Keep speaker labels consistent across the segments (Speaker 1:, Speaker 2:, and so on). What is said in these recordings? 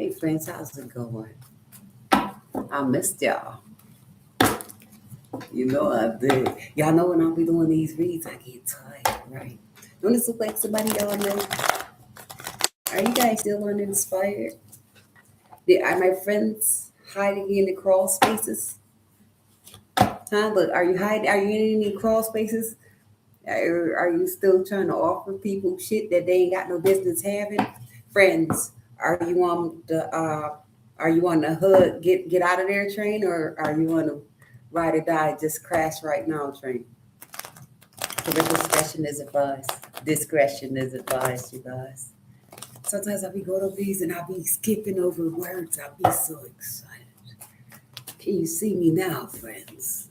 Speaker 1: Hey friends, how's it going? I missed y'all. You know I did. Y'all know when I'll be doing these reads, I get tired, right? Don't this look like somebody y'all know? Are you guys still uninspired? Are my friends hiding in the crawl spaces? Huh? Look, are you hiding? Are you in any crawl spaces? Are you still trying to offer people shit that they ain't got no business having? Friends, are you on the hood get out of there train, or are you on the ride or die just crash right now train? Parental discretion is advised. Discretion is advised, you guys. Sometimes I'll be going over these and I'll be skipping over words. I'll be so excited. Can you see me now, friends?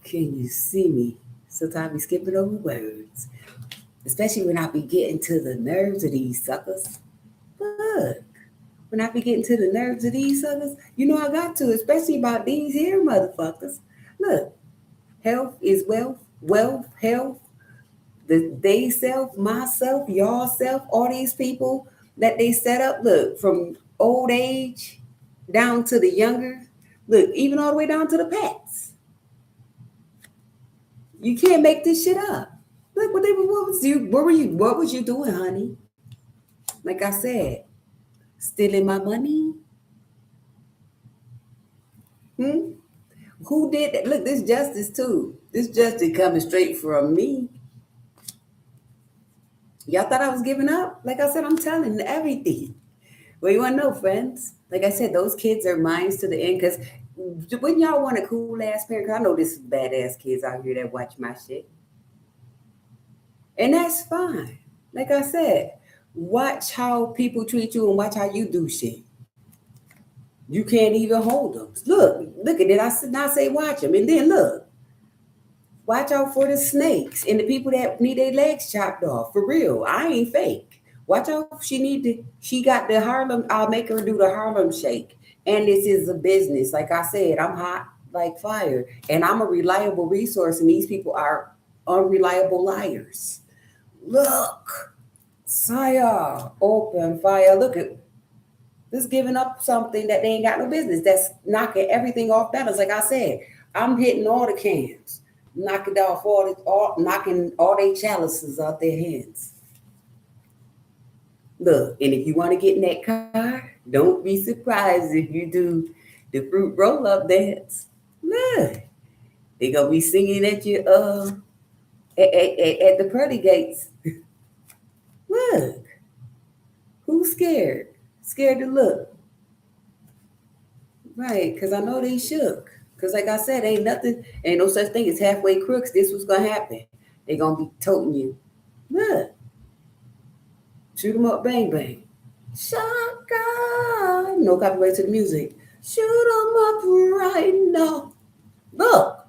Speaker 1: Can you see me? Sometimes I be skipping over words. Especially when I be getting to the nerves of these suckers. Look, when I be getting to the nerves of these suckers, you know I got to, especially about these here motherfuckers. Look, health is wealth, wealth, health, the they self, myself, y'all self, all these people that they set up, look, from old age down to the younger, look, even all the way down to the pets. You can't make this shit up. Look, what was you doing, honey? Like I said, stealing my money? Hmm? Who did that? Look, this justice too. This justice coming straight from me. Y'all thought I was giving up? Like I said, I'm telling everything. Well, you want to know, friends? Like I said, those kids are minds to the end. Because when y'all want a cool ass parent, 'cause I know this is badass kids out here that watch my shit. And that's fine. Like I said, watch how people treat you and watch how you do shit. You can't even hold them. Look at it. I did not say watch them. And then look, watch out for the snakes and the people that need their legs chopped off. For real, I ain't fake. Watch out. She got the Harlem. I'll make her do the Harlem Shake. And this is a business. Like I said, I'm hot like fire, and I'm a reliable resource. And these people are unreliable liars. Look, Saya, open fire. Look at this giving up something that they ain't got no business. That's knocking everything off balance. Like I said, I'm hitting all the cans, knocking off knocking all their chalices out their hands. Look, and if you want to get in that car, don't be surprised if you do the fruit roll up dance. Look, they gonna be singing at you at the pearly gates. Look, who's scared? Scared to look. Right, because I know they shook. Because like I said, ain't no such thing as halfway crooks. This was gonna happen. They gonna be toting you. Look, shoot 'em up, bang bang. Shaka, no copyright to the music. Shoot 'em up right now. Look,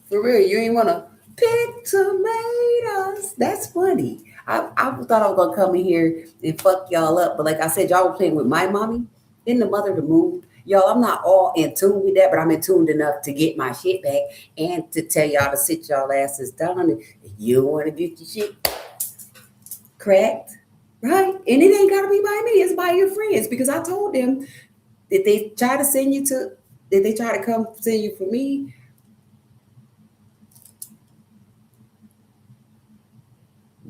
Speaker 1: for real, you ain't wanna pick tomatoes. That's funny. I thought I was gonna come in here and fuck y'all up, but like I said, y'all were playing with my mommy in the mother of the moon. Y'all, I'm not all in tune with that, but I'm in tune enough to get my shit back and to tell y'all to sit y'all asses down. And if you don't want to get your shit cracked, right? And it ain't gotta be by me, it's by your friends. Because I told them that they try to send you to that they try to come send you for me.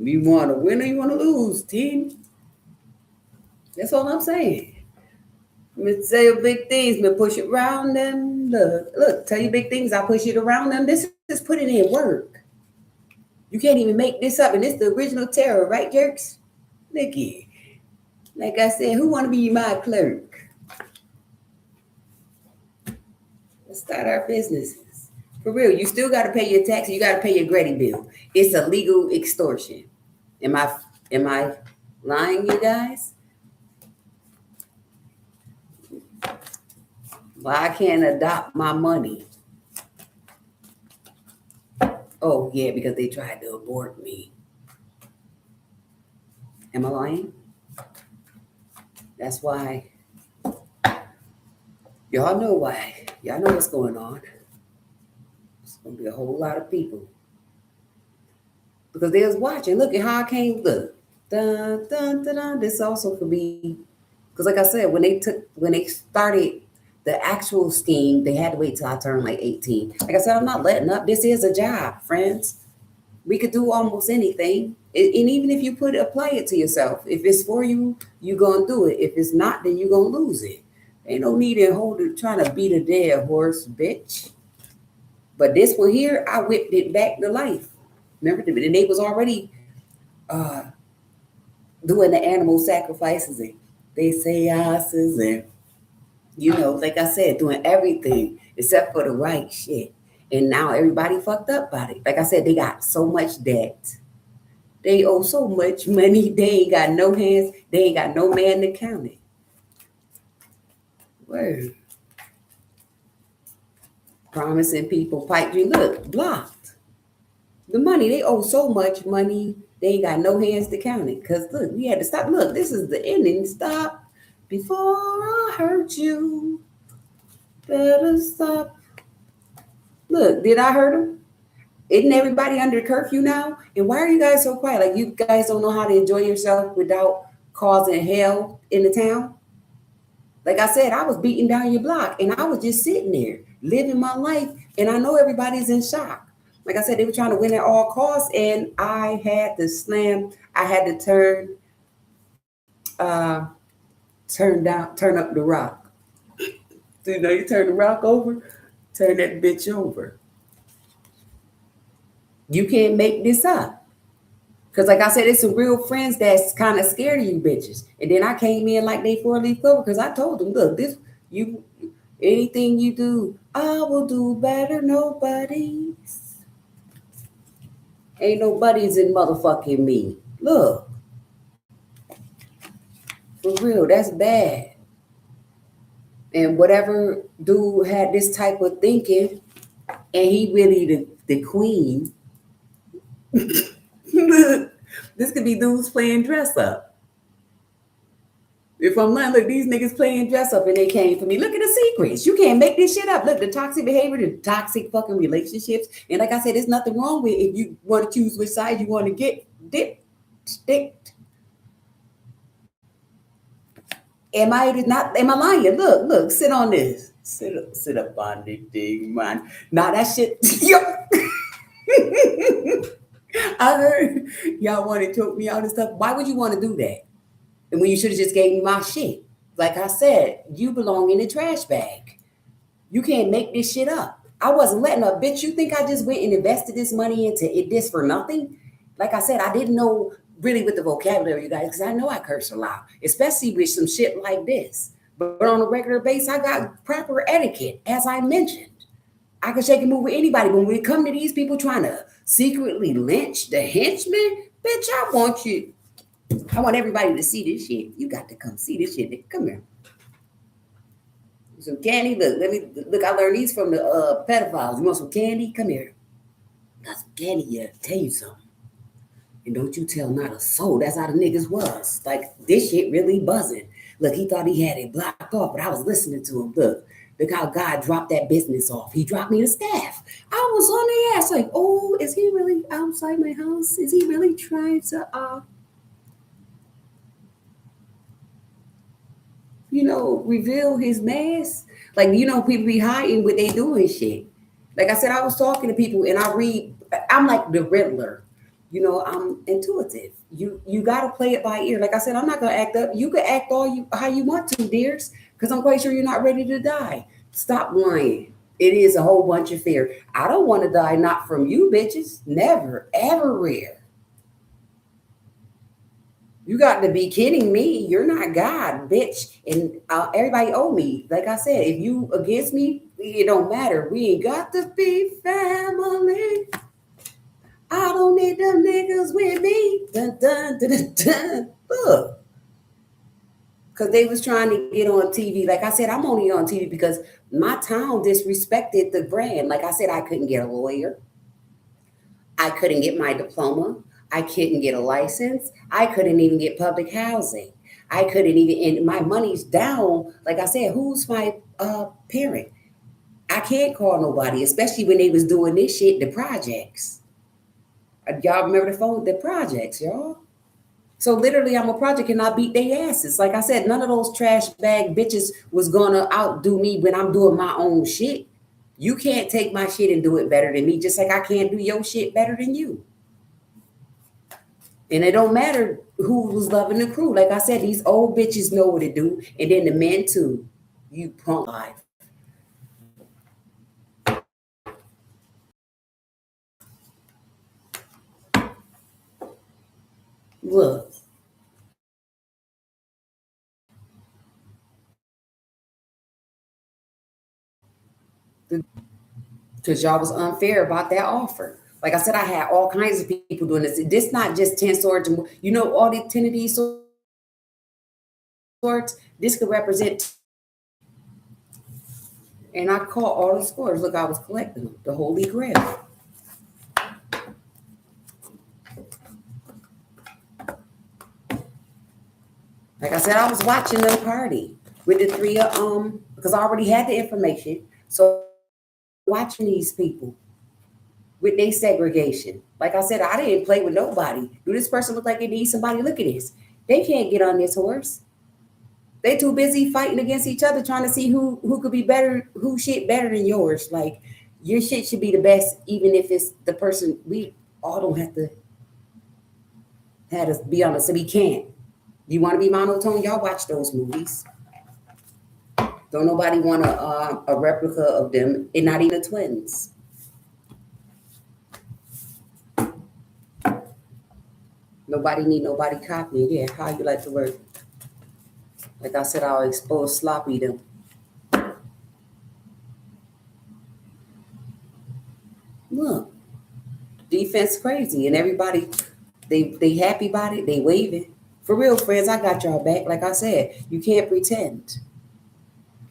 Speaker 1: You want to win or you want to lose, team. That's all I'm saying. Me say big things, me push it around them. Look, tell you big things, I push it around them. This is putting in work. You can't even make this up, and it's the original terror, right, jerks? Look here. Like I said, who want to be my clerk? Let's start our businesses. For real, you still got to pay your taxes. You got to pay your Grady bill. It's a legal extortion. Am I lying, you guys? Well, I can't adopt my money. Oh, yeah, because they tried to abort me. Am I lying? That's why. Y'all know why. Y'all know what's going on. It's going to be a whole lot of people. Because they was watching. Look at how I came. Look. Dun, dun, dun, dun. This also could be because, like I said, when they started the actual scheme, they had to wait till I turned like 18. Like I said, I'm not letting up. This is a job, friends. We could do almost anything, and even if you apply it to yourself, if it's for you, you gonna do it. If it's not, then you gonna lose it. Ain't no need in trying to beat a dead horse, bitch. But this one here, I whipped it back to life. Remember, and they was already uh, doing the animal sacrifices, and they say asses, and like I said, doing everything except for the right shit. And now everybody fucked up about it. Like I said, they got so much debt. They owe so much money. They ain't got no hands. They ain't got no man to count it. Word. Promising people pipe dream. Look, blocked. The money, they owe so much money. They ain't got no hands to count it. Because look, we had to stop. Look, this is the ending. Stop before I hurt you. Better stop. Look, did I hurt him? Isn't everybody under curfew now? And why are you guys so quiet? Like you guys don't know how to enjoy yourself without causing hell in the town? Like I said, I was beating down your block and I was just sitting there living my life. And I know everybody's in shock. Like I said, they were trying to win at all costs. And I had to I had to turn up the rock. You turn the rock over, turn that bitch over. You can't make this up. Because like I said, it's some real friends that's kind of scared of you bitches. And then I came in like they 4-leaf clover because I told them, look, anything you do, I will do better. Nobody's. Ain't nobody's in motherfucking me. Look. For real, that's bad. And whatever dude had this type of thinking, and he really the queen. This could be dudes playing dress up. If I'm not, look, these niggas playing dress up and they came for me. Look at the secrets. You can't make this shit up. Look, the toxic behavior, the toxic fucking relationships. And like I said, there's nothing wrong with it if you want to choose which side you want to get sticked. Am I lying? Look, sit on this. Sit up on the thing, man. Nah, that shit. Yo. I heard y'all want to choke me out and stuff. Why would you want to do that? And when you should have just gave me my shit. Like I said, you belong in the trash bag. You can't make this shit up. I wasn't letting up, bitch. You think I just went and invested this money into this for nothing? Like I said, I didn't know really with the vocabulary, you guys, because I know I curse a lot, especially with some shit like this. But on a regular basis, I got proper etiquette, as I mentioned. I can shake and move with anybody. But when we come to these people trying to secretly lynch the henchmen, bitch, I want everybody to see this shit. You got to come see this shit. Come here. Some candy. Look. I learned these from the pedophiles. You want some candy? Come here. Got some candy here. Tell you something. And don't you tell not a soul. That's how the niggas was. Like, this shit really buzzing. Look, he thought he had it blocked off, but I was listening to him. Look how God dropped that business off. He dropped me the staff. I was on the ass like, oh, is he really outside my house? Is he really trying to, reveal his mask? Like, people be hiding what they doing shit. Like I said, I was talking to people and I'm like the Riddler. I'm intuitive. You got to play it by ear. Like I said, I'm not going to act up. You can act how you want to, dears, because I'm quite sure you're not ready to die. Stop lying. It is a whole bunch of fear. I don't want to die, not from you, bitches. Never, ever rare. You got to be kidding me. You're not God, bitch. And everybody owe me. Like I said, if you against me, it don't matter. We ain't got to be family. I don't need them niggas with me. Dun, dun, dun, dun, dun. Look. Because they was trying to get on TV. Like I said, I'm only on TV because my town disrespected the brand. Like I said, I couldn't get a lawyer. I couldn't get my diploma. I couldn't get a license. I couldn't even get public housing. I couldn't even, and my money's down. Like I said, who's my parent? I can't call nobody, especially when they was doing this shit, the projects. Y'all remember the projects, y'all? So literally, I'm a project and I beat their asses. Like I said, none of those trash bag bitches was gonna outdo me when I'm doing my own shit. You can't take my shit and do it better than me, just like I can't do your shit better than you. And it don't matter who was loving the crew. Like I said, these old bitches know what to do, and then the men too. You punk life. Look, because y'all was unfair about that offer. Like I said, I had all kinds of people doing this. This not just 10 swords. You know, all the 10 of these swords, this could represent. And I caught all the scores. Look, I was collecting them, the Holy Grail. Like I said, I was watching them party with the three because I already had the information. So watching these people with their segregation. Like I said, I didn't play with nobody. Do this person look like it needs somebody? Look at this. They can't get on this horse. They too busy fighting against each other, trying to see who could be better, who shit better than yours. Like your shit should be the best, even if it's the person. We all don't have to be honest. So we can't. You want to be monotone? Y'all watch those movies. Don't nobody want a replica of them, and not even the twins. Nobody need nobody copying. Yeah, how you like to work? Like I said, I'll expose sloppy them. Look, defense crazy, and everybody they happy about it. They waving. For real, friends, I got y'all back. Like I said, you can't pretend.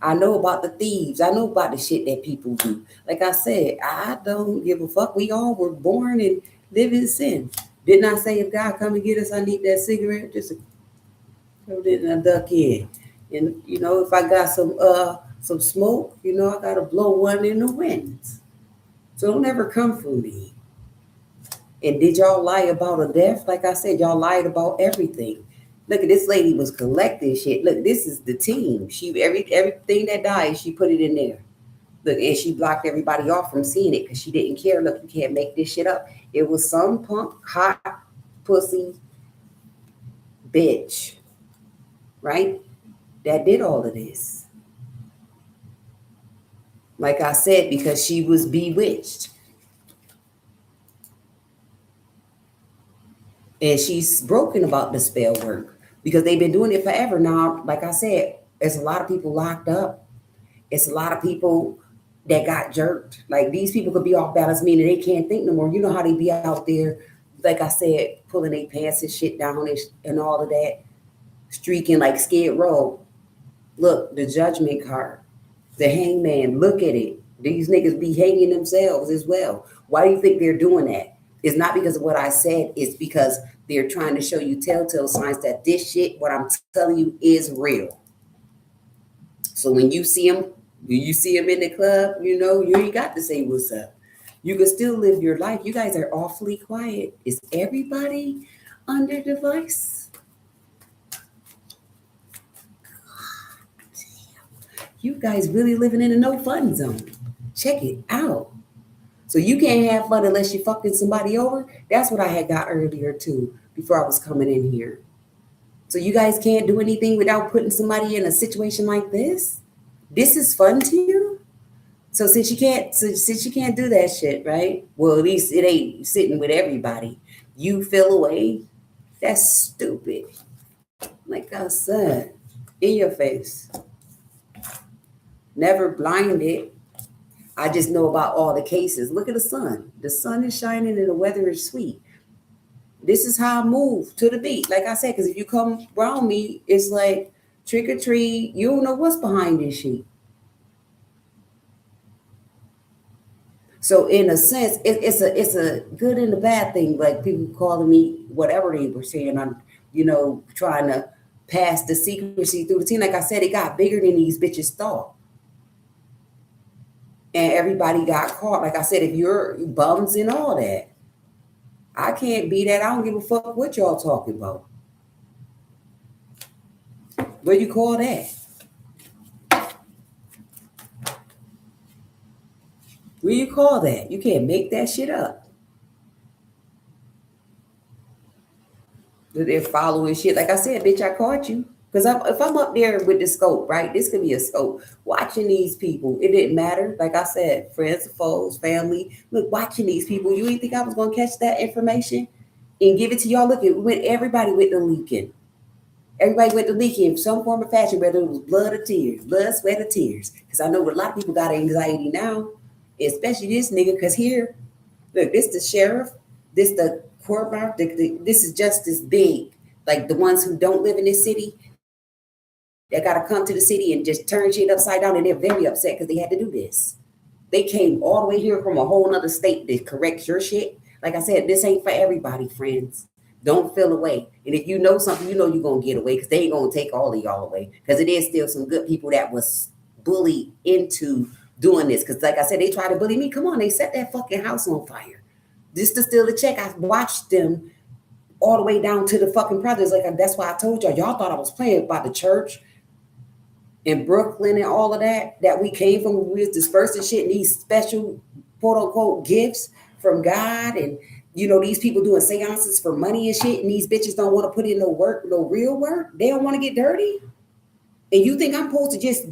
Speaker 1: I know about the thieves. I know about the shit that people do. Like I said, I don't give a fuck. We all were born and live in sin. Didn't I say if God come and get us, I need that cigarette? Just throw it in a duck in. And you know, if I got some smoke, you know, I gotta blow one in the winds. So don't ever come for me. And did y'all lie about a death? Like I said, y'all lied about everything. Look at this lady was collecting shit. Look, this is the team. She everything that died, she put it in there. Look, and she blocked everybody off from seeing it because she didn't care. Look, you can't make this shit up. It was some punk, hot, pussy bitch, right? That did all of this. Like I said, because she was bewitched. And she's broken about the spell work because they've been doing it forever now. Like I said, there's a lot of people locked up. It's a lot of people that got jerked. Like these people could be off balance, meaning they can't think no more. You know how they be out there, like I said, pulling their pants and shit down and all of that, streaking like Skid Row. Look, the judgment card, the hangman, look at it. These niggas be hanging themselves as well. Why do you think they're doing that? It's not because of what I said. It's because they're trying to show you telltale signs that this shit, what I'm telling you, is real. So when you see them in the club, you know, you ain't got to say what's up. You can still live your life. You guys are awfully quiet. Is everybody under device? You guys really living in a no fun zone. Check it out. So you can't have fun unless you're fucking somebody over. That's what I had got earlier too, before I was coming in here. So you guys can't do anything without putting somebody in a situation like this. This is fun to you. So since you can't do that shit, right? Well, at least it ain't sitting with everybody. You feel away. That's stupid. Like I said, in your face. Never blinded. I just know about all the cases. Look at the sun. The sun is shining and the weather is sweet. This is how I move to the beat. Like I said, because if you come around me, it's like trick or treat. You don't know what's behind this sheet. So in a sense, it's a good and a bad thing. Like people calling me whatever they were saying. I'm, you know, trying to pass the secrecy through the team. Like I said, it got bigger than these bitches thought. And everybody got caught. Like I said, if you're bums and all that, I can't be that. I don't give a fuck what y'all talking about. What do you call that? What do you call that? You can't make that shit up. That they're following shit. Like I said, bitch, I caught you. Because if I'm up there with the scope, right? This could be a scope. Watching these people, it didn't matter. Like I said, friends, foes, family. Look, watching these people, you didn't think I was going to catch that information and give it to y'all? Look, everybody went to leaking. Everybody went to leaking in some form or fashion, whether it was blood or tears, blood, sweat, or tears. Because I know a lot of people got anxiety now, especially this nigga. Because here, look, this the sheriff, this the court, this is just as big. Like the ones who don't live in this city, they got to come to the city and just turn shit upside down, and they're very upset because they had to do this. They came all the way here from a whole nother state to correct your shit. Like I said, this ain't for everybody, friends. Don't feel away. And if you know something, you know you're going to get away because they ain't going to take all of y'all away. Because it is still some good people that was bullied into doing this. Because like I said, they tried to bully me. Come on, they set that fucking house on fire. Just to steal the check. I watched them all the way down to the fucking projects. Like that's why I told y'all thought I was playing about the church in Brooklyn and all of that we came from. We was dispersing shit and these special quote unquote gifts from God, and you know these people doing seances for money and shit, and these bitches don't want to put in no work, no real work. They don't want to get dirty, and you think I'm supposed to just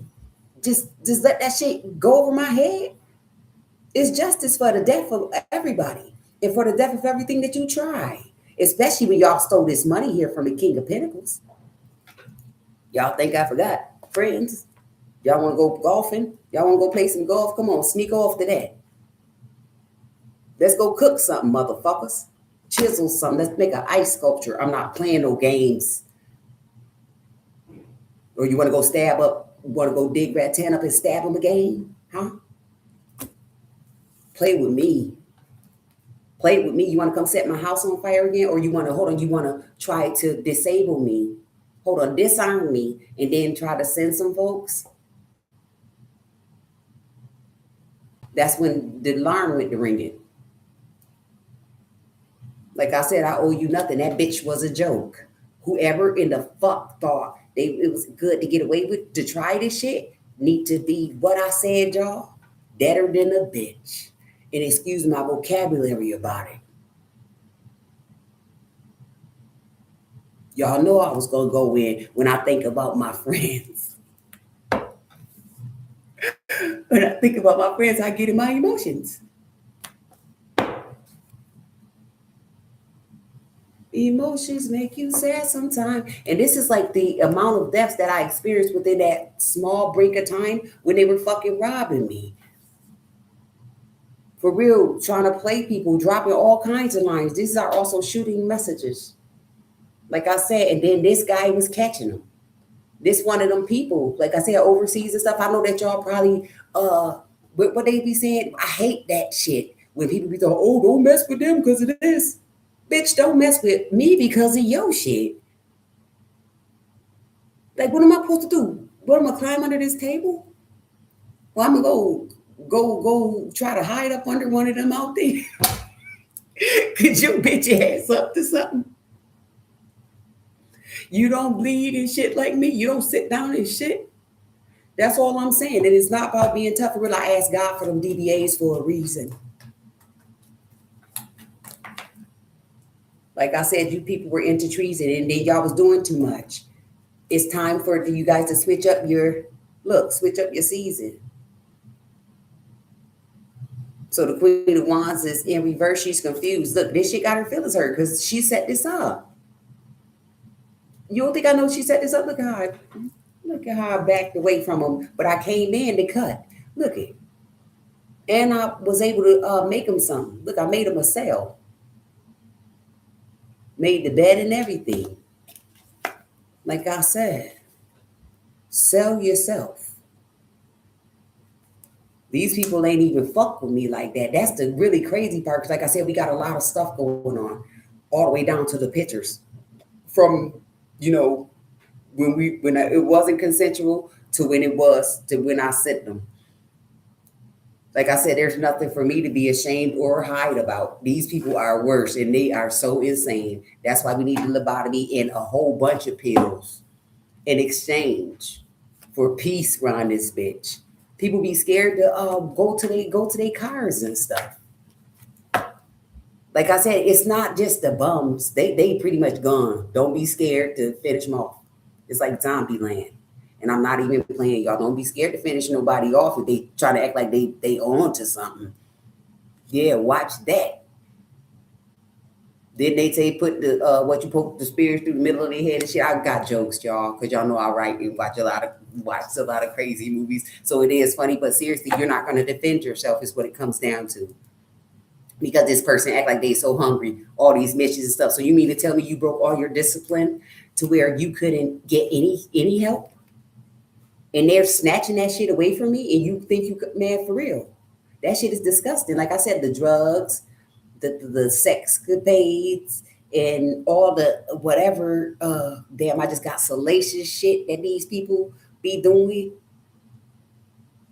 Speaker 1: let that shit go over my head? It's justice for the death of everybody and for the death of everything that you try, especially when y'all stole this money here from the King of Pentacles. Y'all think I forgot? Friends, y'all want to go golfing? Y'all want to go play some golf? Come on, sneak off to that. Let's go cook something, motherfuckers. Chisel something. Let's make an ice sculpture. I'm not playing no games. Or you want to go stab up? You want to go dig Rattan up and stab him again? Huh? Play with me. Play with me. You want to come set my house on fire again? Or you want to, hold on, you want to try to disable me? Hold on, disarm me and then try to send some folks? That's when the alarm went to ringing. Like I said, I owe you nothing. That bitch was a joke. Whoever in the fuck thought it was good to get away with, to try this shit, need to be, what I said, y'all, deader than a bitch. And excuse my vocabulary about it. Y'all know I was going to go in when I think about my friends. When I think about my friends, I get in my emotions. Emotions make you sad sometimes. And this is like the amount of deaths that I experienced within that small break of time when they were fucking robbing me. For real, trying to play people, dropping all kinds of lines. These are also shooting messages. Like I said, and then this guy was catching them. This one of them people, like I said, overseas and stuff. I know that y'all probably, what they be saying, I hate that shit. When people be saying, oh, don't mess with them because of this. Bitch, don't mess with me because of your shit. Like, what am I supposed to do? What, am I climb under this table? Well, I'm gonna go try to hide up under one of them out there. Could your bitch ass up to something? You don't bleed and shit like me. You don't sit down and shit. That's all I'm saying. And it's not about being tough. For real, I ask God for them DBAs for a reason. Like I said, you people were into treason and then y'all was doing too much. It's time for you guys to switch up your season. So the Queen of Wands is in reverse. She's confused. Look, this shit got her feelings hurt because she set this up. You don't think I know she set this up? Look at how I backed away from him, but I came in to cut. Look it. And I was able to make him something. Look, I made him a cell. Made the bed and everything. Like I said, sell yourself. These people ain't even fuck with me like that. That's the really crazy part. Because like I said, we got a lot of stuff going on all the way down to the pictures. From, you know, when it wasn't consensual to when it was, to when I sent them. Like I said, there's nothing for me to be ashamed or hide about. These people are worse and they are so insane. That's why we need the lobotomy and a whole bunch of pills in exchange for peace around this bitch. People be scared to go to their cars and stuff. Like I said, it's not just the bums. They pretty much gone. Don't be scared to finish them off. It's like zombie land. And I'm not even playing, y'all. Don't be scared to finish nobody off if they try to act like they on to something. Yeah, watch that. Then they say put the what you poke the spears through the middle of their head and shit. I got jokes, y'all, because y'all know I write and watch a lot of crazy movies. So it is funny, but seriously, you're not gonna defend yourself, is what it comes down to. Because this person act like they so hungry, all these missions and stuff. So you mean to tell me you broke all your discipline to where you couldn't get any help? And they're snatching that shit away from me, and you think you could, man, for real. That shit is disgusting. Like I said, the drugs, the sexcapades, and all the whatever damn, I just got salacious shit that these people be doing.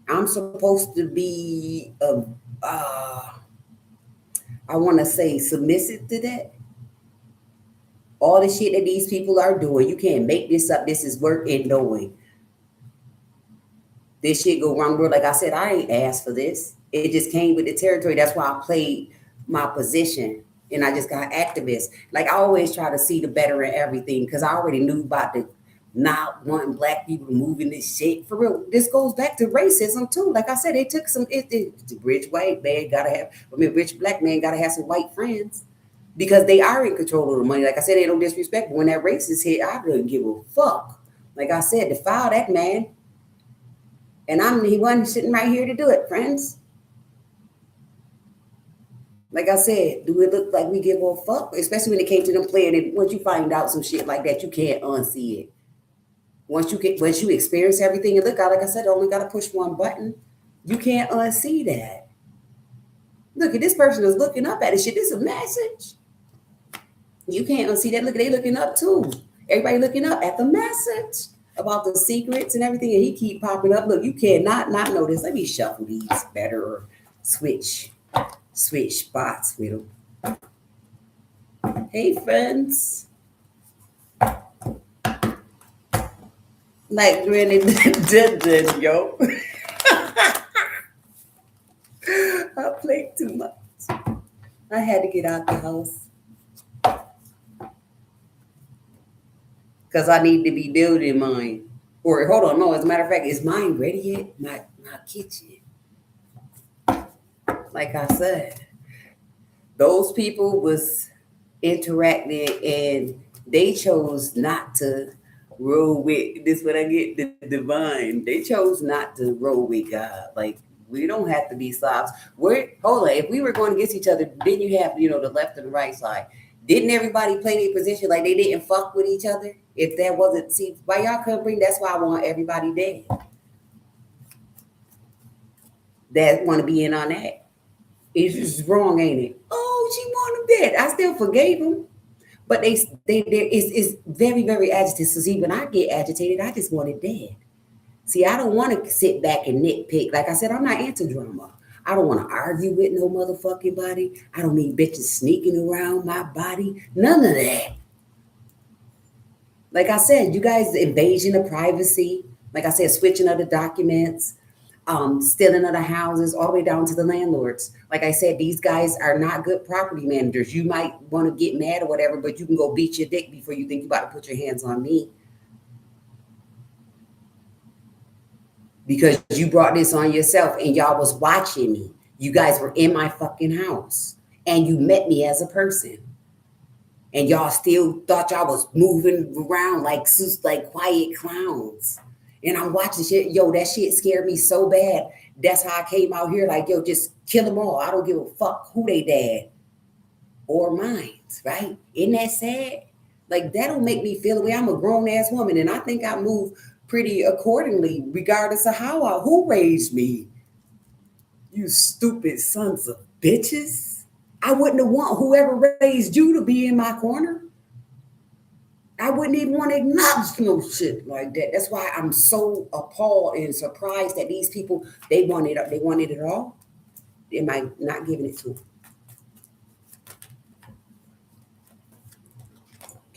Speaker 1: I'm supposed to be I want to say submissive to that. All the shit that these people are doing, you can't make this up. This is work and knowing. This shit go wrong, bro. Like I said, I ain't asked for this. It just came with the territory. That's why I played my position. And I just got activist. Like I always try to see the better in everything because I already knew about the not wanting black people to move in this shit. For real, this goes back to racism too. Like I said, they took some. The rich white man gotta have. Rich black man gotta have some white friends because they are in control of the money. Like I said, they don't disrespect. But when that racist hit, I didn't give a fuck. Like I said, to file that man, and he wasn't sitting right here to do it, friends. Like I said, do it look like we give a fuck? Especially when it came to them playing it. Once you find out some shit like that, you can't unsee it. Once you experience everything and look out, like I said, only got to push one button. You can't unsee that. Look at this person is looking up at it. Shit, this is a message. You can't unsee that. Look, they looking up too. Everybody looking up at the message about the secrets and everything, and he keep popping up. Look, you cannot not know this. Let me shuffle these better or switch spots with them. Hey, friends. Like Granny did, yo. I played too much. I had to get out the house. Because I need to be building mine. Or hold on, no, as a matter of fact, is mine ready yet? My kitchen. Like I said, those people was interacting and they chose not to roll with this. What I get, the divine. They chose not to roll with God. Like we don't have to be slobs. Hold on. If we were going against each other, didn't you have the left and the right side? Didn't everybody play their position like they didn't fuck with each other? If that wasn't, see, why y'all couldn't bring? That's why I want everybody dead. That want to be in on that. It's just wrong, ain't it? Oh, she want him dead. I still forgave him. But it's very, very agitated. So see, when I get agitated, I just want it dead. See, I don't want to sit back and nitpick. Like I said, I'm not into drama. I don't want to argue with no motherfucking body. I don't need bitches sneaking around my body. None of that. Like I said, you guys, invasion of privacy. Like I said, switching of the documents, stealing of the houses, all the way down to the landlords. Like I said, these guys are not good property managers. You might want to get mad or whatever, but you can go beat your dick before you think you're about to put your hands on me. Because you brought this on yourself and y'all was watching me. You guys were in my fucking house and you met me as a person. And y'all still thought y'all was moving around like quiet clowns. And I'm watching shit. Yo, that shit scared me so bad. That's how I came out here like, yo, just kill them all. I don't give a fuck who they dad or mine, right? Isn't that sad? Like, that don't make me feel the way. I'm a grown-ass woman, and I think I move pretty accordingly, regardless of who raised me. You stupid sons of bitches. I wouldn't have want whoever raised you to be in my corner. I wouldn't even want to acknowledge no shit like that. That's why I'm so appalled and surprised that these people, they wanted it all. Am I not giving it to them?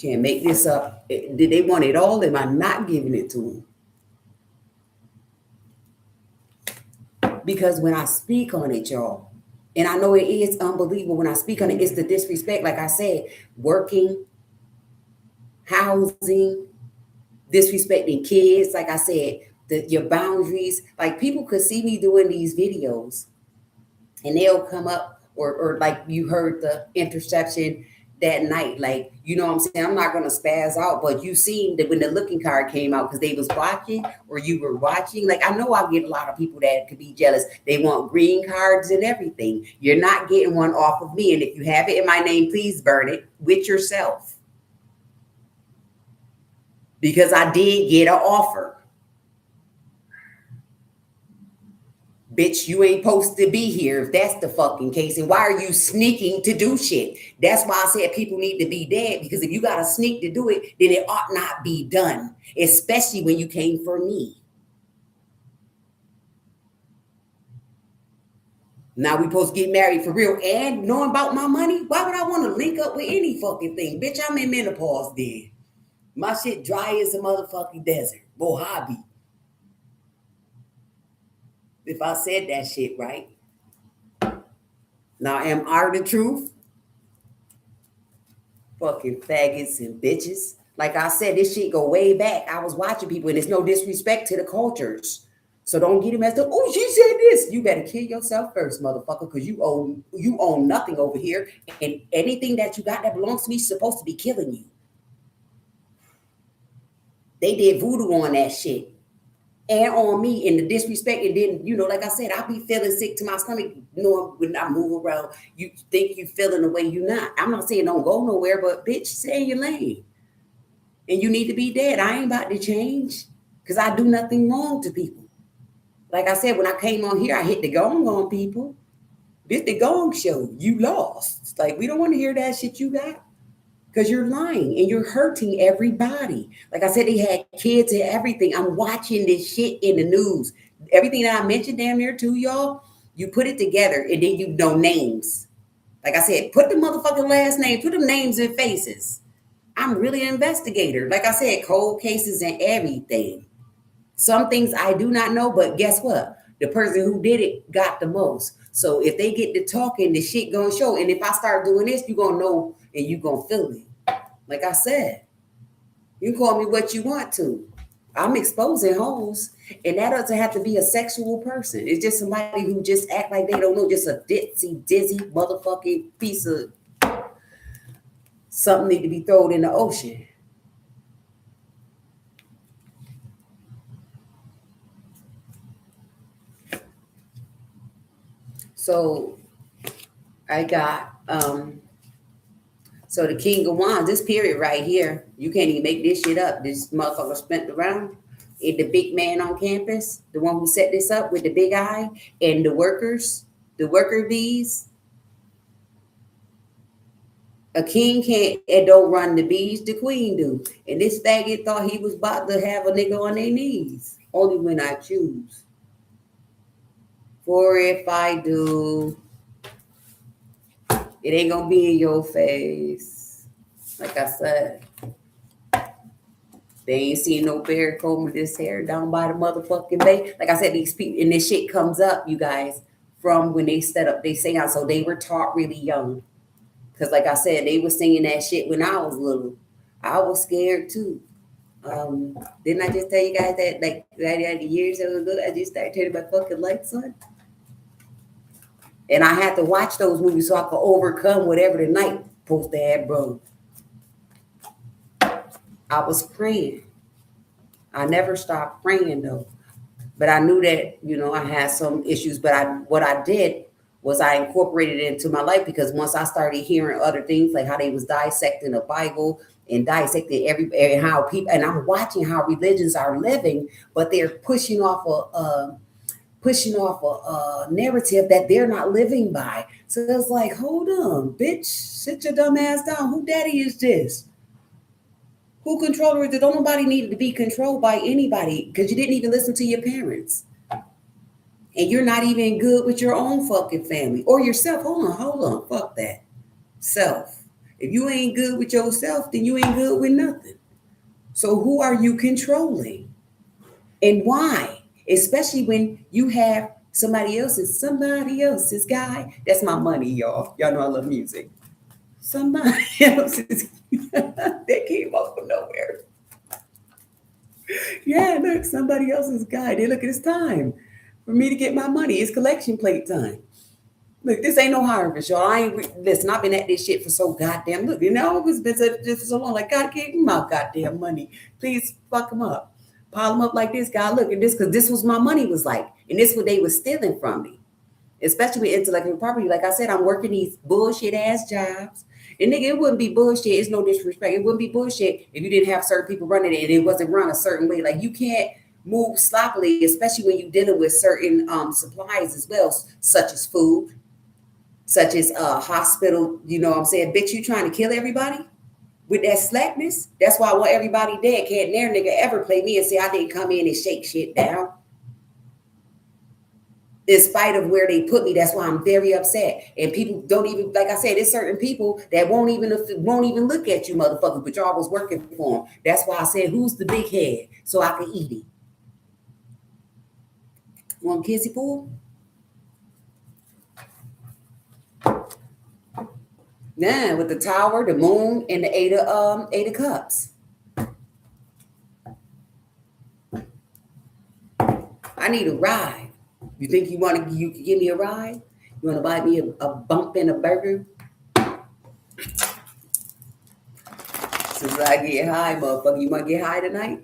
Speaker 1: Can't make this up. Did they want it all? Am I not giving it to them? Because when I speak on it, y'all, and I know it is unbelievable when I speak on it, it's the disrespect. Like I said, working, housing, disrespecting kids. Like I said, your boundaries. Like people could see me doing these videos, and they'll come up, or like you heard the interception that night. Like, you know what I'm saying? I'm not going to spaz out, but you seen that when the looking card came out because they was watching or you were watching. Like, I know I get a lot of people that could be jealous. They want green cards and everything. You're not getting one off of me. And if you have it in my name, please burn it with yourself. Because I did get an offer. Bitch, you ain't supposed to be here if that's the fucking case. And why are you sneaking to do shit? That's why I said people need to be dead. Because if you got to sneak to do it, then it ought not be done. Especially when you came for me. Now we supposed to get married for real and knowing about my money? Why would I want to link up with any fucking thing? Bitch, I'm in menopause then. My shit dry as a motherfucking desert. Mojave. If I said that shit right. Now, am I the truth? Fucking faggots and bitches. Like I said, this shit go way back. I was watching people, and there's no disrespect to the cultures. So don't get him as the, oh, she said this. You better kill yourself first, motherfucker, because you own nothing over here. And anything that you got that belongs to me is supposed to be killing you. They did voodoo on that shit. And on me, and the disrespect, and then, you know, like I said, I'll be feeling sick to my stomach, you know, when I move around. You think you feeling the way you're not. I'm not saying don't go nowhere, but bitch, stay in your lane. And you need to be dead. I ain't about to change because I do nothing wrong to people. Like I said, when I came on here, I hit the gong on people. This the gong show. You lost. It's like, we don't want to hear that shit you got. Because you're lying and you're hurting everybody. Like I said, they had kids and everything. I'm watching this shit in the news. Everything that I mentioned damn near to y'all, you put it together and then you know names. Like I said, put the motherfucking last name, put them names and faces. I'm really an investigator. Like I said, cold cases and everything. Some things I do not know, but guess what? The person who did it got the most. So if they get to talking, the shit gonna show. And if I start doing this, you gonna know and you gonna feel it. Like I said, you call me what you want to. I'm exposing hoes. And that doesn't have to be a sexual person. It's just somebody who just act like they don't know, just a ditzy, dizzy motherfucking piece of something need to be thrown in the ocean. So I got so the King of Wands, this period right here, you can't even make this shit up. This motherfucker spent around the big man on campus, the one who set this up with the big eye, and the workers, the worker bees. A king can't and don't run the bees, the queen do. And this faggot thought he was about to have a nigga on their knees. Only when I choose. For if I do, it ain't gonna be in your face. Like I said, they ain't seen no bear combing this hair down by the motherfucking bay. Like I said, these people, and this shit comes up, you guys, from when they set up, they sing out. So they were taught really young. Because like I said, they were singing that shit when I was little. I was scared too. Didn't I just tell you guys that like that years ago, I just started turning my fucking lights on? And I had to watch those movies so I could overcome whatever the night supposed to have, bro. I was praying. I never stopped praying though. But I knew that, you know, I had some issues. But what I did was I incorporated it into my life, because once I started hearing other things, like how they was dissecting the Bible and dissecting and how people, and I'm watching how religions are living, but they're pushing off a narrative that they're not living by. So it's like, hold on, bitch, sit your dumb ass down. Who daddy is this? Who controller is it? Don't nobody need to be controlled by anybody, because you didn't even listen to your parents. And you're not even good with your own fucking family or yourself. Hold on, fuck that. Self. If you ain't good with yourself, then you ain't good with nothing. So who are you controlling? And why? Especially when you have somebody else's guy. That's my money, y'all. Y'all know I love music. Somebody else's that came up from nowhere. Yeah, look, somebody else's guy. They look, it's time for me to get my money. It's collection plate time. Look, this ain't no harvest, y'all. I ain't listen. I've been at this shit for so goddamn. Look, it's been just for so long. Like, God, give me my goddamn money. Please fuck them up, pile them up like this, guy. Look at this, because this was my money was like, and this what they was stealing from me, especially with intellectual property. Like I said, I'm working these bullshit ass jobs. And nigga, it wouldn't be bullshit. It's no disrespect. It wouldn't be bullshit if you didn't have certain people running it and it wasn't run a certain way. Like you can't move sloppily, especially when you're dealing with certain supplies as well, such as food, such as hospital. You know what I'm saying? Bitch, you trying to kill everybody with that slackness? That's why I want everybody dead. Can't never nigga ever play me and say I didn't come in and shake shit down. In spite of where they put me, that's why I'm very upset. And people don't even, like I said, there's certain people that won't even look at you, motherfuckers. But y'all was working for them. That's why I said, who's the big head, so I can eat it. Want kissy pool? Nah, with the tower, the moon, and the eight of cups. I need a ride. You think you can give me a ride? You want to buy me a bump and a burger? Since I get high, motherfucker, you want to get high tonight?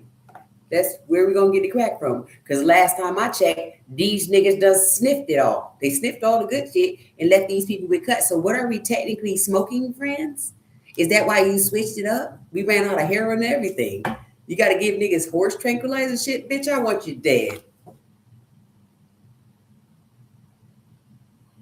Speaker 1: That's where we're going to get the crack from. Because last time I checked, these niggas done sniffed it all. They sniffed all the good shit and left these people with cuts. So what are we technically smoking, friends? Is that why you switched it up? We ran out of heroin and everything. You got to give niggas horse tranquilizer shit? Bitch, I want you dead.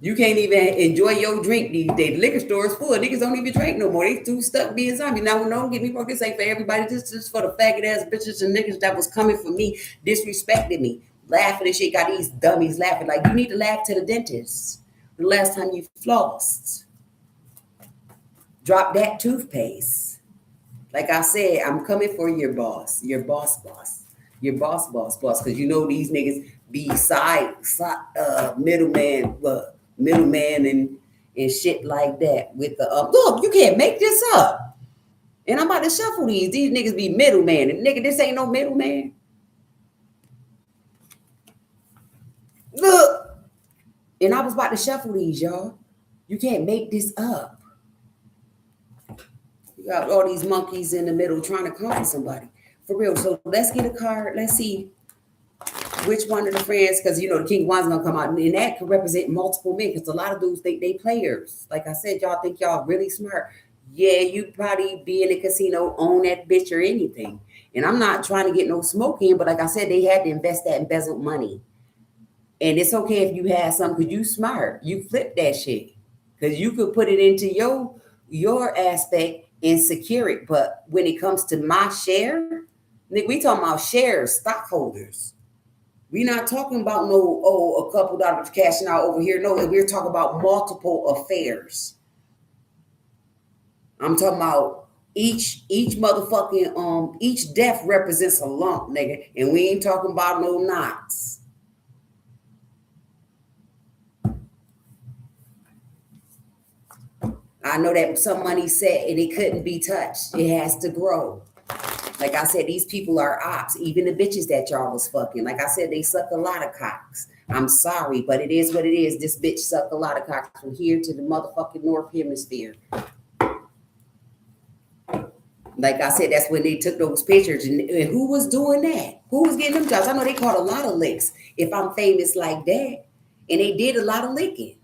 Speaker 1: You can't even enjoy your drink these days. The liquor store is full. Niggas don't even drink no more. They too stuck being zombies. Now, don't get me wrong. This ain't for everybody. This is for the faggot ass bitches and niggas that was coming for me, disrespecting me, laughing and shit. Got these dummies laughing. Like, you need to laugh to the dentist. The last time you flossed. Drop that toothpaste. Like I said, I'm coming for your boss. Your boss. Your boss. Because you know these niggas be middleman and shit like that with the look, you can't make this up. And I'm about to shuffle these. These niggas be middleman. And nigga, this ain't no middleman. Look. And I was about to shuffle these, y'all. You can't make this up. You got all these monkeys in the middle trying to comfort somebody. For real. So let's get a card. Let's see which one of the friends, because you know the King of Wands gonna come out, and that could represent multiple men. Because a lot of dudes think they players. Like I said, y'all think y'all really smart. Yeah, you probably be in a casino, own that bitch or anything. And I'm not trying to get no smoke in, but like I said, they had to invest that embezzled money. And it's okay if you have some, because you smart. You flip that shit, because you could put it into your aspect and secure it. But when it comes to my share, we talking about shares, stockholders. We're not talking about a couple dollars cashing out over here. No, we're talking about multiple affairs. I'm talking about each motherfucking each death represents a lump, nigga, and we ain't talking about no knots. I know that some money set and it couldn't be touched. It has to grow. Like I said, these people are ops. Even the bitches that y'all was fucking. Like I said, they suck a lot of cocks. I'm sorry, but it is what it is. This bitch sucked a lot of cocks from here to the motherfucking North Hemisphere. Like I said, that's when they took those pictures. And who was doing that? Who was getting them jobs? I know they caught a lot of licks if I'm famous like that. And they did a lot of licking.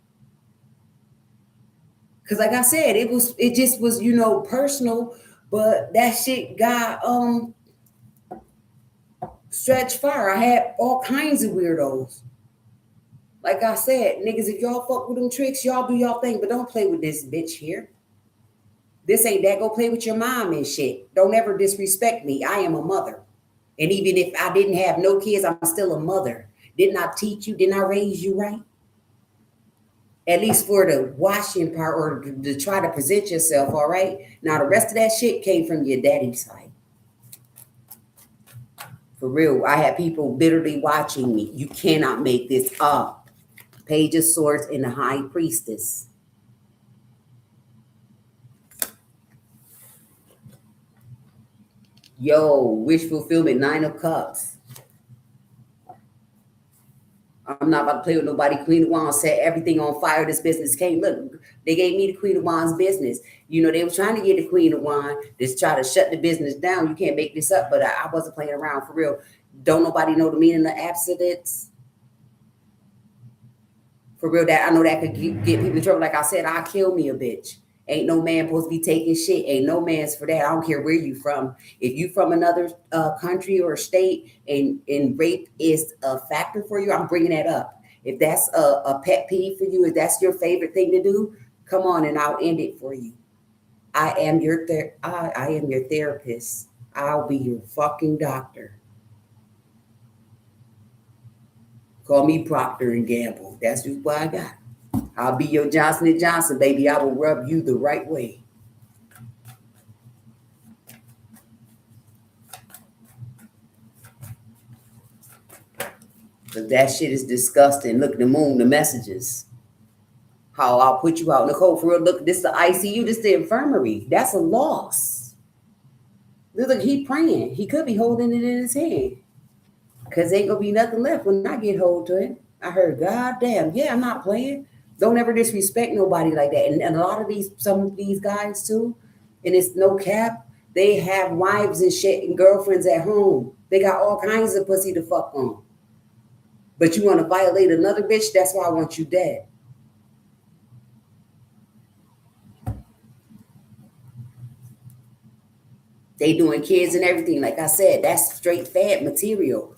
Speaker 1: Because like I said, it just was, personal. But that shit got stretched far. I had all kinds of weirdos. Like I said, niggas, if y'all fuck with them tricks, y'all do y'all thing, but don't play with this bitch here. This ain't that. Go play with your mom and shit. Don't ever disrespect me. I am a mother. And even if I didn't have no kids, I'm still a mother. Didn't I teach you? Didn't I raise you right? At least for the washing part or to try to present yourself, all right? Now the rest of that shit came from your daddy's side. For real, I had people bitterly watching me. You cannot make this up. Page of Swords and the High Priestess. Yo, wish fulfillment, 9 of Cups. I'm not about to play with nobody. Queen of Wands set everything on fire. This business came. Look, they gave me the Queen of Wands business. You know, they were trying to get the Queen of Wands to try to shut the business down. You can't make this up, but I wasn't playing around for real. Don't nobody know the meaning of abstinence? For real, that I know that could get people in trouble. Like I said, I'll kill me a bitch. Ain't no man supposed to be taking shit. Ain't no man's for that. I don't care where you from. If you from another country or state and rape is a factor for you, I'm bringing that up. If that's a pet peeve for you, if that's your favorite thing to do, come on and I'll end it for you. I am your therapist. I'll be your fucking doctor. Call me Procter and Gamble. That's just what I got. I'll be your Johnson & Johnson, baby. I will rub you the right way. Because that shit is disgusting. Look at the moon, the messages. How I'll put you out. Nicole, for real, look, this is the ICU. This is the infirmary. That's a loss. Look, he praying. He could be holding it in his hand. Because ain't going to be nothing left when I get hold to it. I heard, God damn. Yeah, I'm not playing. Don't ever disrespect nobody like that. And a lot of some of these guys too, and it's no cap, they have wives and shit and girlfriends at home. They got all kinds of pussy to fuck on. But you want to violate another bitch? That's why I want you dead. They doing kids and everything. Like I said, that's straight fad material.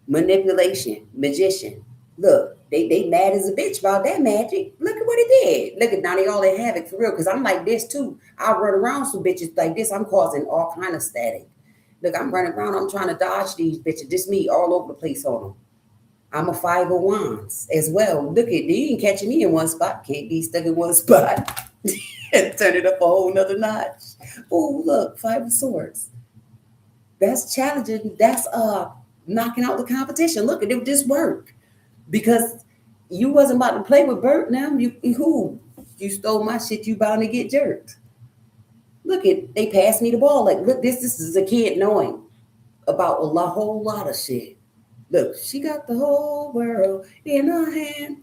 Speaker 1: Manipulation, magician. Look, they mad as a bitch about that magic. Look at what it did. Look at now they all in havoc for real. Because I'm like this too. I run around some bitches like this. I'm causing all kind of static. Look, I'm running around. I'm trying to dodge these bitches. Just me all over the place on them. I'm a 5 of Wands as well. Look at you ain't catching me in one spot. Can't be stuck in one spot. Turn it up a whole nother notch. Oh, look, 5 of Swords. That's challenging. That's knocking out the competition. Look, it would just work. Because you wasn't about to play with Bert now. You stole my shit, you bound to get jerked. Look, they passed me the ball. Like, look, this is a kid knowing about a whole lot of shit. Look, she got the whole world in her hand.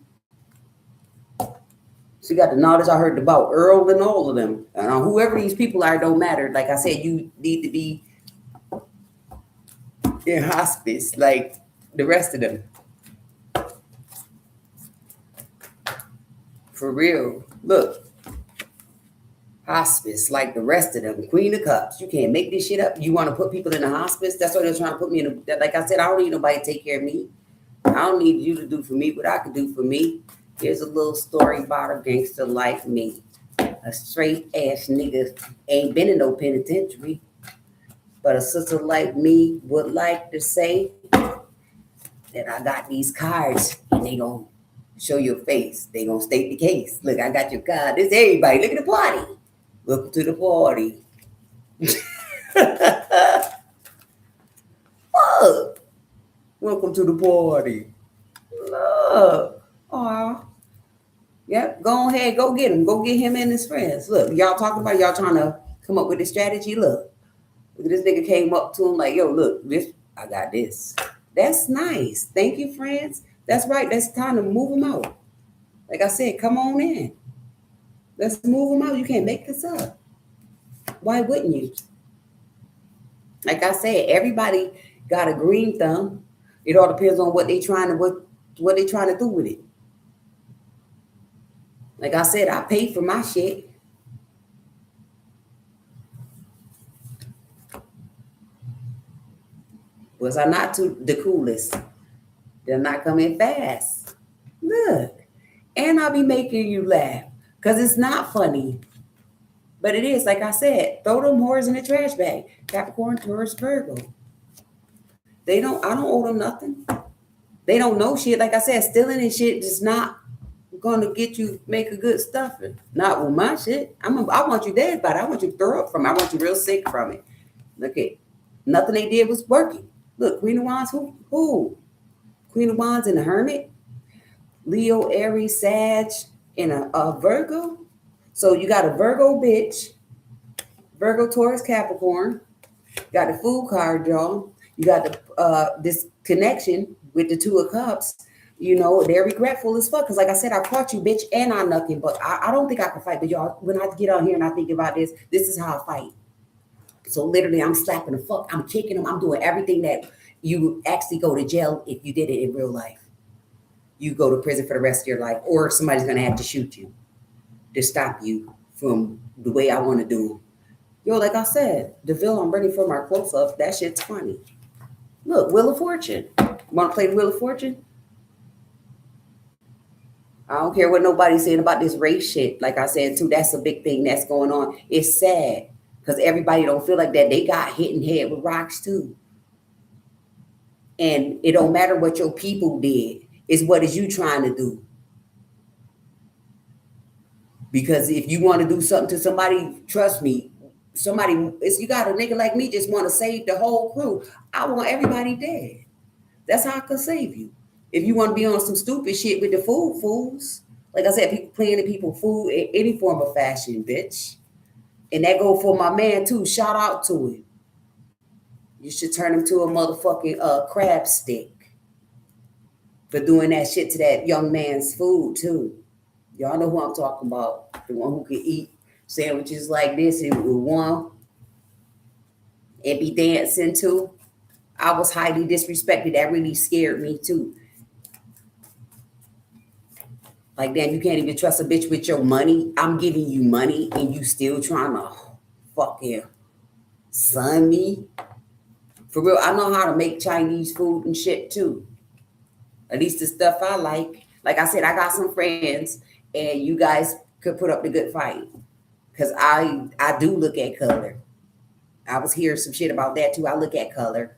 Speaker 1: She got the knowledge. I heard about Earl and all of them. Whoever these people are, don't matter. Like I said, you need to be in hospice like the rest of them. For real. Look. Hospice like the rest of them. Queen of Cups. You can't make this shit up. You want to put people in a hospice? That's why they're trying to put me in a... Like I said, I don't need nobody to take care of me. I don't need you to do for me what I can do for me. Here's a little story about a gangster like me. A straight ass nigga ain't been in no penitentiary. But a sister like me would like to say that I got these cards and they gonna show your face. They gonna state the case. Look, I got your card. This everybody. Look at the party. Welcome to the party. Look. Welcome to the party. Look. Aw. Yep. Go ahead. Go get him. Go get him and his friends. Look, y'all talking about y'all trying to come up with a strategy. Look. This nigga came up to him like, yo, look, I got this. That's nice. Thank you, friends. That's right. That's time to move them out. Like I said, come on in. Let's move them out. You can't make this up. Why wouldn't you? Like I said, everybody got a green thumb. It all depends on what they trying to do with it. Like I said, I paid for my shit. Was I not the coolest? They're not coming fast. Look. And I'll be making you laugh. Because it's not funny. But it is, like I said, throw them whores in the trash bag. Capricorn, Taurus, Virgo. I don't owe them nothing. They don't know shit. Like I said, stealing and shit is not gonna get you make a good stuffing. Not with my shit. I want you dead, but I want you to throw up from it. I want you real sick from it. Look at nothing they did was working. Look, Queen of Wands, who? Queen of Wands and the Hermit, Leo, Aries, Sag, and a Virgo. So you got a Virgo bitch, Virgo, Taurus, Capricorn. Got the Fool card, y'all. You got the this connection with the Two of Cups. You know, they're regretful as fuck. Because like I said, I caught you, bitch, and I'm nothing. But I don't think I can fight. But y'all, when I get on here and I think about this is how I fight. So literally, I'm slapping the fuck. I'm kicking them. I'm doing everything that you actually go to jail if you did it in real life. You go to prison for the rest of your life. Or somebody's going to have to shoot you to stop you from the way I want to do. Yo, like I said, DeVille, I'm ready for my close-up. That shit's funny. Look, Wheel of Fortune. Want to play the Wheel of Fortune? I don't care what nobody's saying about this race shit. Like I said, too, that's a big thing that's going on. It's sad because everybody don't feel like that. They got hit in the head with rocks, too. And it don't matter what your people did. It's what is you trying to do. Because if you want to do something to somebody, trust me, you got a nigga like me just want to save the whole crew. I want everybody dead. That's how I could save you. If you want to be on some stupid shit with the fools, like I said, people playing the people fool in any form of fashion, bitch. And that go for my man too. Shout out to him. You should turn him to a motherfucking crab stick for doing that shit to that young man's food too. Y'all know who I'm talking about. The one who can eat sandwiches like this and one and be dancing too. I was highly disrespected. That really scared me too. Like, damn, you can't even trust a bitch with your money. I'm giving you money and you still trying to fucking son me. For real, I know how to make Chinese food and shit too. At least the stuff I like. Like I said, I got some friends and you guys could put up the good fight. Because I do look at color. I was hearing some shit about that too. I look at color.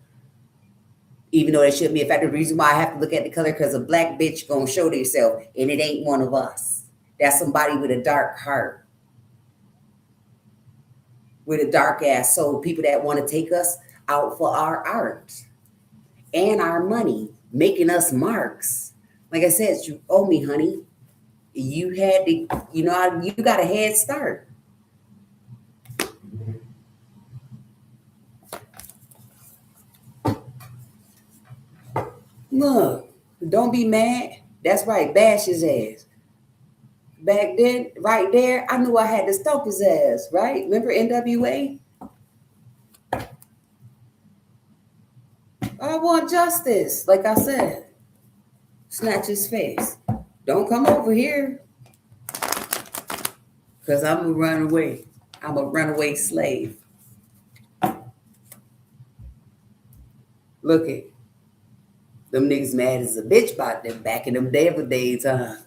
Speaker 1: Even though it shouldn't be a factor. The reason why I have to look at the color because a black bitch gonna show themselves and it ain't one of us. That's somebody with a dark heart. With a dark ass soul. People that want to take us out for our art and our money. Making us marks. Like I said, you owe me, honey. You had to, you got a head start. Look, don't be mad. That's right, bash his ass. Back then, right there, I knew I had to stomp his ass, right? Remember NWA? I want justice, like I said. Snatch his face. Don't come over here. Because I'm a runaway. I'm a runaway slave. Look at them niggas mad as a bitch about them back in them devil days, huh?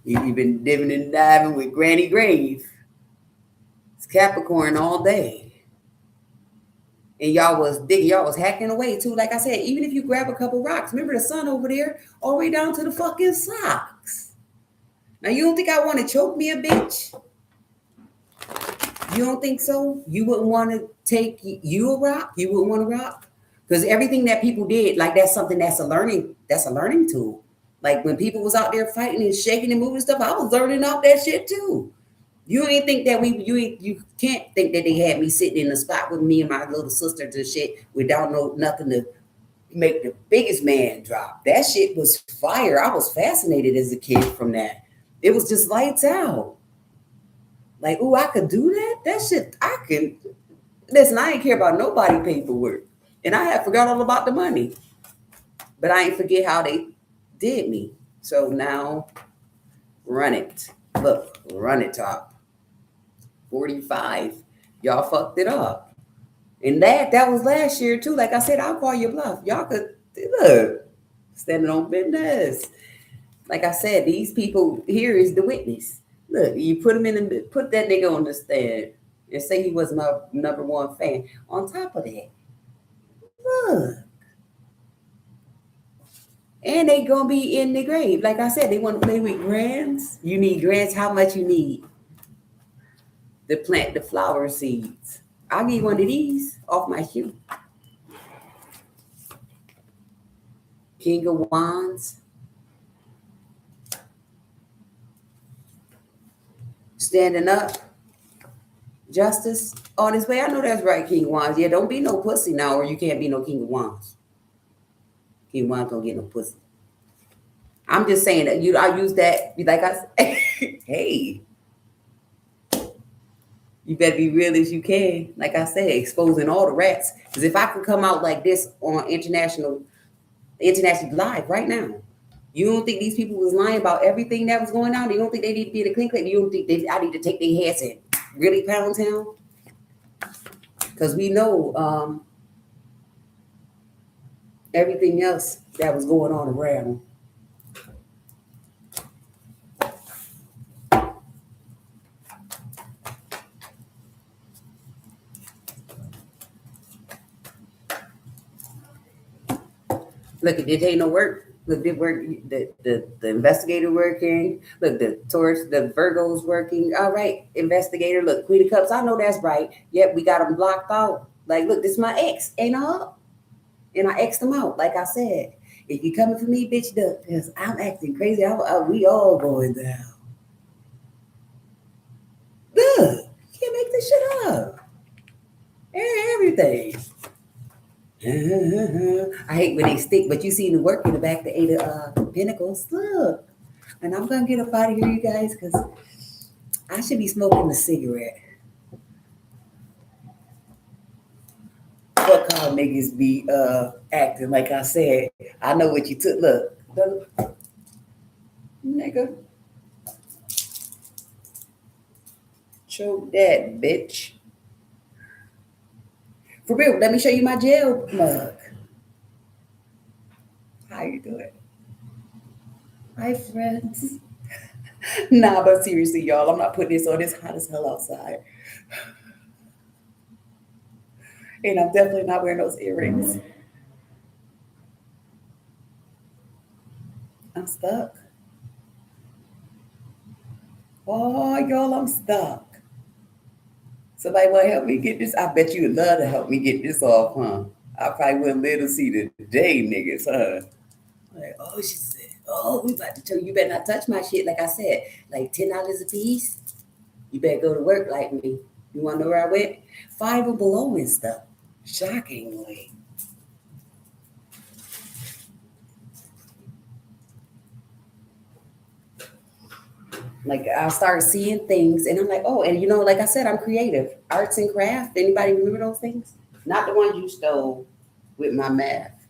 Speaker 1: You've been diving and diving with Granny Grave. It's Capricorn all day. And y'all was digging, y'all was hacking away too. Like I said, even if you grab a couple rocks, remember the sun over there, all the way down to the fucking socks. Now you don't think I want to choke me a bitch? You don't think so? You wouldn't want to take you a rock? You wouldn't want to rock? Because everything that people did, like that's something that's a learning tool. Like when people was out there fighting and shaking and moving stuff, I was learning off that shit too. You ain't think that you can't think that they had me sitting in the spot with me and my little sister to shit without nothing to make the biggest man drop. That shit was fire. I was fascinated as a kid from that. It was just lights out. Like, oh, I could do that? That shit, I can. Listen, I ain't care about nobody paperwork. And I had forgot all about the money. But I ain't forget how they did me. So now, run it. Look, run it, top. 45. Y'all fucked it up. And that was last year, too. Like I said, I'll call you bluff. Y'all could, look, standing on business. Like I said, these people here is the witness. Look, you put that nigga on the stand and say he was my number one fan. On top of that, look. And they gonna be in the grave. Like I said, they want to play with grants. You need grants. How much you need to plant the flower seeds? I'll give you one of these off my shoe. King of Wands. Standing up. Justice on his way. I know that's right, King of Wands. Yeah, don't be no pussy now, or you can't be no King of Wands. King of Wands don't get no pussy. I'm just saying that I use that like I said, hey, you better be real as you can. Like I said, exposing all the rats. Because if I could come out like this on international live right now, you don't think these people was lying about everything that was going on? You don't think they need to be in a clean clip? You don't think I need to take their heads and really pound town? Because we know everything else that was going on around. Look, it ain't no work. Look, the work, the investigator working. Look, the Taurus, the Virgo's working. All right, investigator. Look, Queen of Cups. I know that's right. Yep, we got them blocked out. Like, look, this is my ex. Ain't up, and I X'd them out. Like I said, if you coming for me, bitch, duck, because I'm acting crazy. We all going down. Look, you can't make this shit up. Everything. I hate when they stick, but you see the work in the back, the Eight of Pentacles. Look, and I'm gonna get up out of here, you guys, because I should be smoking a cigarette. Fuck how niggas be acting. Like I said, I know what you took. Look, nigga, choke that bitch. For real, let me show you my gel mug. How you doing? Hi, friends. Nah, but seriously, y'all, I'm not putting this on. It's hot as hell outside. And I'm definitely not wearing those earrings. I'm stuck. Oh, y'all, I'm stuck. Somebody want to help me get this? I bet you would love to help me get this off, huh? I probably wouldn't live to see the day, niggas, huh? Like, oh, she said, oh, we about to tell you, better not touch my shit. Like I said, like $10 a piece. You better go to work like me. You want to know where I went? 5 and below and stuff. Shockingly. Like I'll start seeing things and I'm like, oh, and you know, like I said, I'm creative. Arts and craft. Anybody remember those things? Not the ones you stole with my math.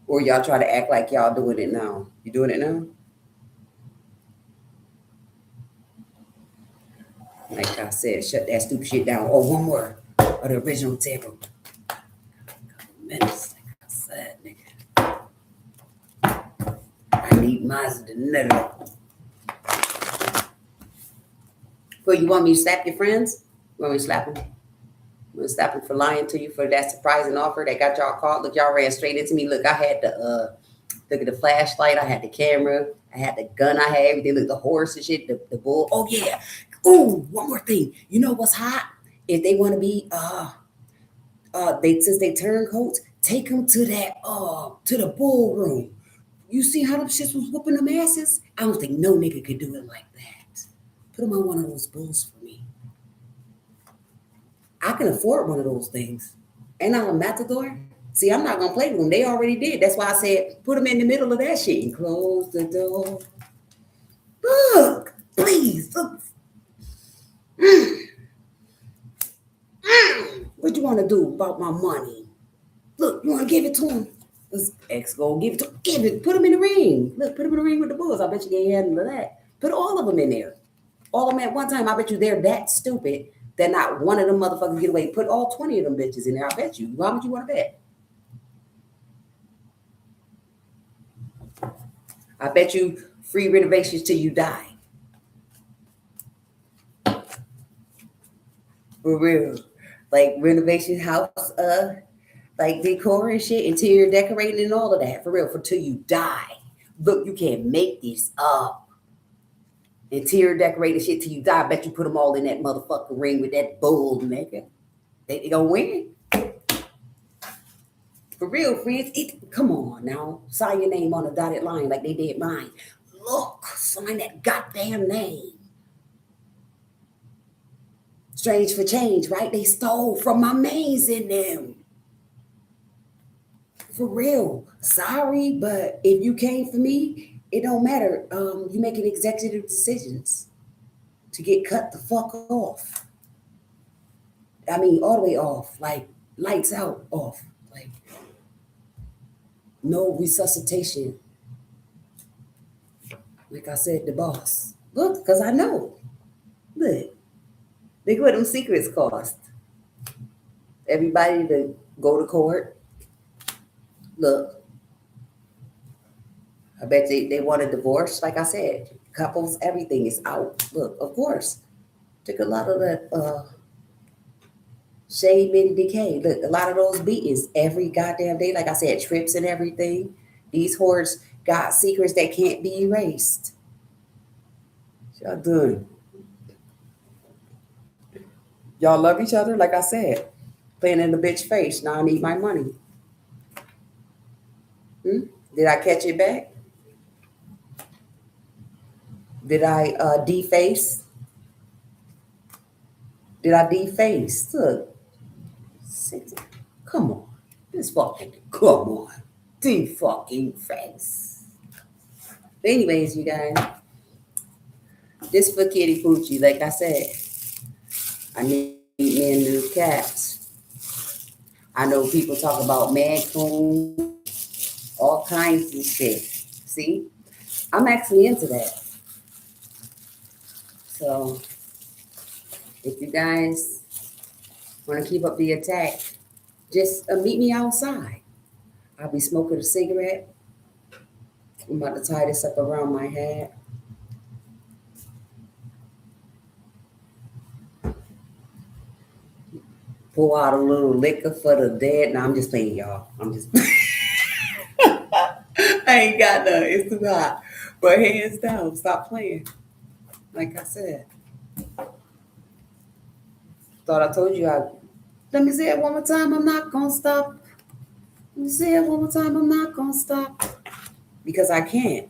Speaker 1: Or y'all try to act like y'all doing it now. You doing it now? Like I said, shut that stupid shit down. Oh, one more of the original table. Minutes, like I said, nigga. I need Mazda Nutty. Well, you want me to slap your friends? You want me to slap them? I'm gonna slap them for lying to you for that surprising offer that got y'all caught. Look, y'all ran straight into me. Look, I had the flashlight, I had the camera, I had the gun, I had everything. Look, the horse and shit, the bull. Oh yeah. Oh, one more thing. You know what's hot? If they want to be since they turncoats, take them to that to the bull room. You see how them shits was whooping them asses? I don't think no nigga could do it like that. Put them on one of those bulls for me. I can afford one of those things. Ain't I a matador? See, I'm not gonna play with them. They already did. That's why I said put them in the middle of that shit and close the door. Look, please, look. What you want to do about my money? Look, you want to give it to him? This ex go give it to him. Give it. Put him in the ring. Look, put him in the ring with the bulls. I bet you can't handle that. Put all of them in there. All of them at one time. I bet you they're that stupid that not one of them motherfuckers get away. Put all 20 of them bitches in there. I bet you. How much you want to bet? I bet you free renovations till you die. For real. Like renovation house, like decor and shit, interior decorating and all of that. For real, for till you die. Look, you can't make this up. Interior decorating shit till you die. I bet you put them all in that motherfucking ring with that bull, nigga. They gonna win. For real, friends. Come on now. Sign your name on a dotted line like they did mine. Look, sign that goddamn name. Strange for change, right? They stole from my mains in them. For real. Sorry, but if you came for me, it don't matter. You making executive decisions to get cut the fuck off. I mean, all the way off, like lights out off, like no resuscitation. Like I said, the boss. Look, because I know. Look, look what them secrets cost. Everybody to go to court. Look, I bet they want a divorce. Like I said, couples, everything is out. Look, of course, took a lot of that shame and decay. Look, a lot of those beatings every goddamn day. Like I said, trips and everything. These whores got secrets that can't be erased. Y'all doing? Y'all love each other, like I said. Playing in the bitch face. Now I need my money. Did I catch it back? Did I deface? Did I deface? Look, come on. This fucking, come on. De-fucking face. Anyways, you guys, this for Kitty Poochie, like I said. I need me a new cat. I know people talk about Mancoon, all kinds of shit. See? I'm actually into that. So, if you guys want to keep up the attack, just meet me outside. I'll be smoking a cigarette. I'm about to tie this up around my head. Pour out a little liquor for the dead. No, I'm just playing, y'all. I'm just. I ain't got none. It's too hot. But hands down, stop playing. Like I said. Thought I told you I. Let me say it one more time. I'm not gonna stop. Let me say it one more time. I'm not gonna stop. Because I can't.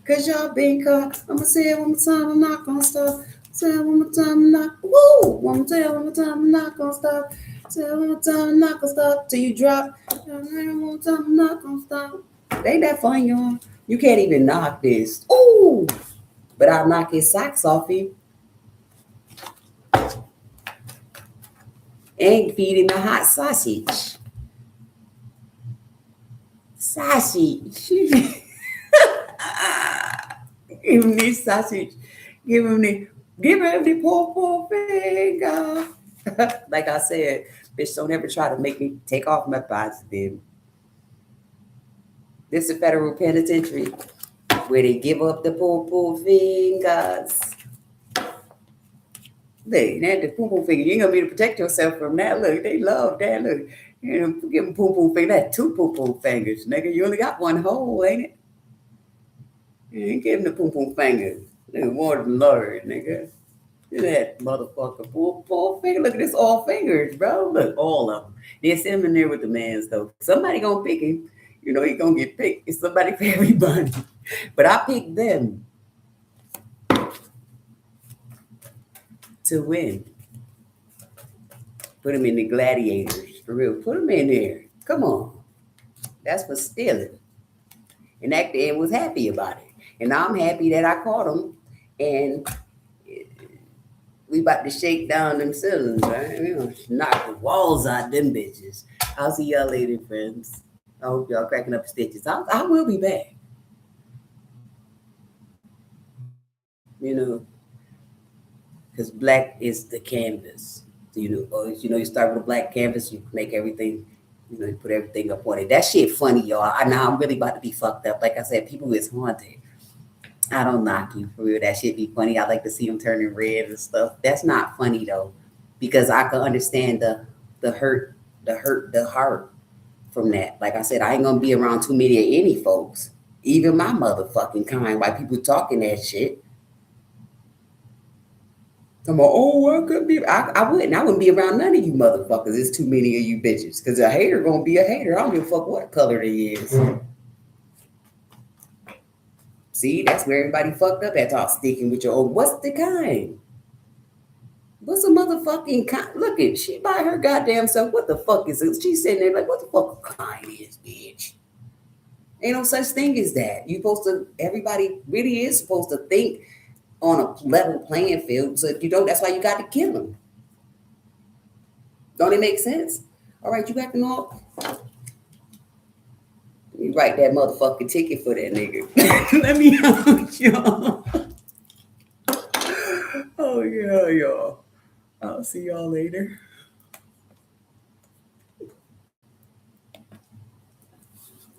Speaker 1: Cause y'all been caught. I'ma say it one more time. I'm not gonna stop. Say it one more time. I'm not. Woo! One more time. I'm not gonna stop. Say it one more time. I'm not gonna stop till you drop. One more time. I'm not gonna stop. Ain't that fun, y'all? You can't even knock this. Ooh! But I'll knock his socks off him. And feed him a hot sausage. Sausage. Give him this sausage. Give him the poor finger. Like I said, bitch, don't ever try to make me take off my positive. This is a federal penitentiary where they give up the poor fingers. They had the poo finger. You ain't gonna be able to protect yourself from that. Look, they love that. Look, you know, give them poo finger. That's two poo fingers, nigga. You only got one hole, ain't it? You ain't giving the poo finger. Nigga, more than Lord, nigga. Look at that motherfucker. Poo finger. Look at this, all fingers, bro. Look, all of them. They're sitting there with the mans, though. Somebody gonna pick him. You know he gonna get picked. It's somebody for everybody. But I picked them to win. Put them in the gladiators, for real. Put them in there. Come on. That's for stealing. And that man was happy about it. And I'm happy that I caught him. And we about to shake down them ceilings, right? You know, knock the walls out them bitches. I'll see y'all later, friends. I hope y'all cracking up stitches. I will be back. You know, because black is the canvas. You start with a black canvas, you make everything, you put everything up on it. That shit funny, y'all. Now I'm really about to be fucked up. Like I said, people is haunted. I don't knock you for real. That shit be funny. I like to see them turning red and stuff. That's not funny though, because I can understand the hurt, the heart. from that. Like I said, I ain't gonna be around too many of any folks, even my motherfucking kind. While people talking that shit. I'm like, oh, I could be. I wouldn't be around none of you motherfuckers. It's too many of you bitches. Because a hater gonna be a hater. I don't give a fuck what color they is. See, that's where everybody fucked up at all sticking with your old. What's the kind? What's a motherfucking kind? Look at she by her goddamn self. What the fuck is it? She's sitting there like, what the fuck a kind is, bitch? Ain't no such thing as that. You supposed to. Everybody really is supposed to think on a level playing field. So if you don't, that's why you got to kill them. Don't it make sense? All right, you acting all. You write that motherfucking ticket for that nigga. Let me out, y'all. Oh yeah, y'all. I'll see y'all later.